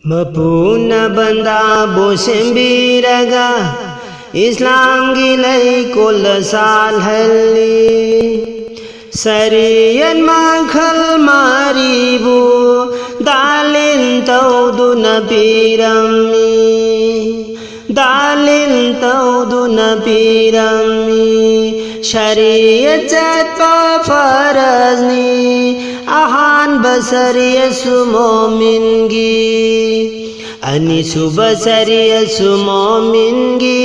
Mapuna banda bosembiraga Islam gilai kol sal halli Sariyan makhal maribu dalin taudu nabirami dalin taudu nabirami Syariat jatwa farazni ahan basariya sumomingi ani subasariya sumomingi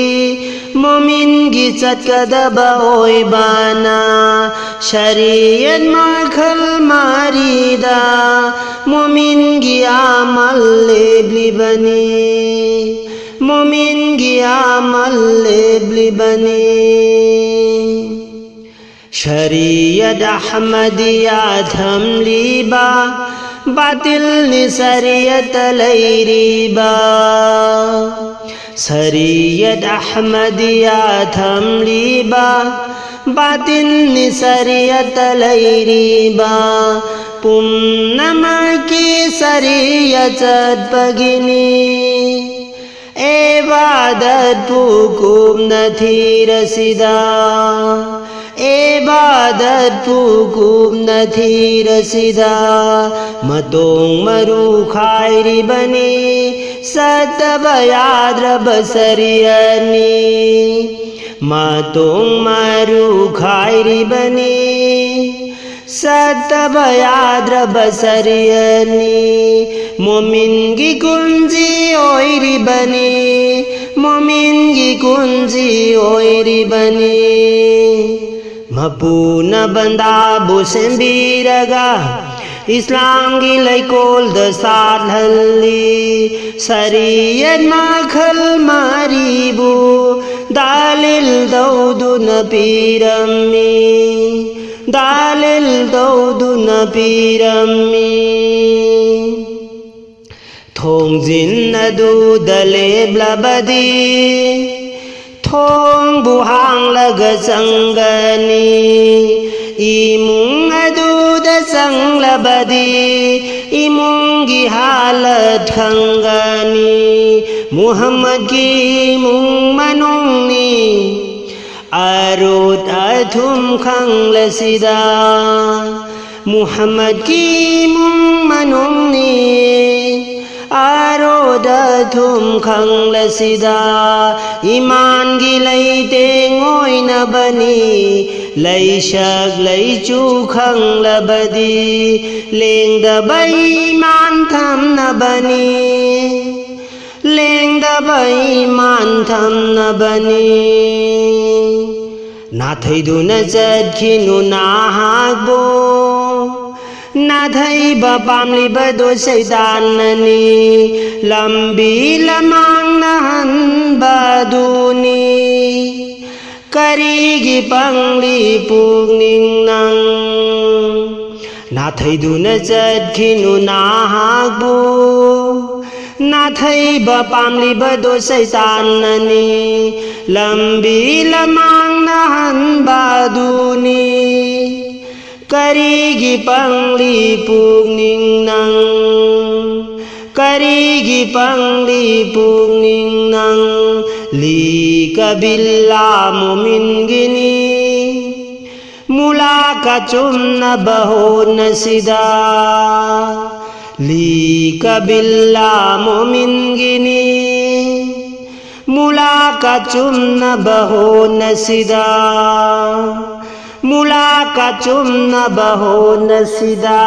momingi catkadaba oi bana syariat makhal marida momingi amal lebli bani momingi amal lebli bani Syariat Ahmadiyat hamliba batil ni syariat alai riba Syariat Ahmadiyat hamliba batil ni syariat alai riba Purnama ki syariat begini ibadat hukum nathi rasida Ibadat hukum nathi rasida matong maru khairi bani satbayad basariyani matong maru khairi bani satbayad basariyani momin gi kunji oiri bani momin gi kunji oiri bani Mapuna banda bosembiraga Islam gilai kol dasar halli Syariat makhal maribu dalil daudu nabirami dalil daudu nabirami Thong jin adu daleb labadi Thong buhang laga sanggani imung adu da sang labadi imung gi halat khangani Muhammad ki mung manung ni arut athum khang lasida Muhammad ki mung manung ni Aroda thum khang lasida iman gilai tengoi na bani lai shak lai chu khang labadi leng da bai man tham na bani leng da bai man tham na bani na thai du na jat khinu na hagbo Na thai ba pamli ba do saitan ni lambi lamang nahan ba duni karigi pangli pugning nang Na thai du na jat khinu na hagbu Na thai ba pamli ba do saitan ni lambi lamang nahan ba duni Karigi pangli pugning nang Karigi pangli pugning nang Li kabilla mumin gini Mula kacum na bahon na sida Li kabilla mumin gini Mula kacum na bahon na sida Mula kacum na bahon sida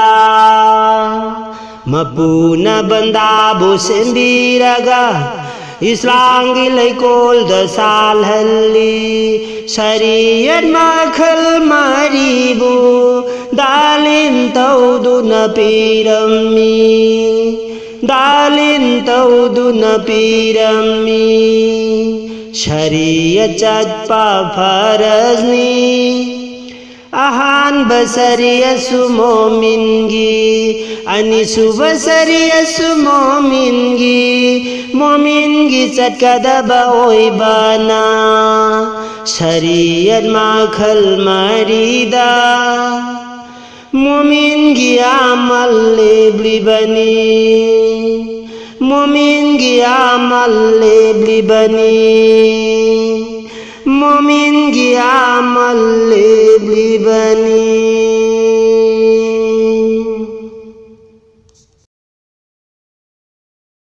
Mapuna banda bosembiraga Islam gilai kol dasal halli Syariat makhal maribu dalin taudu nabirami dalin taudu nabirami Syariat jatpa farazni Ahan basariya sumomingi ani subasariya sumomingi momingi catkadaba oi bana syariat makhal marida momingi amal lebli bani mumin gi amal leblibani mumin gi amal leblibani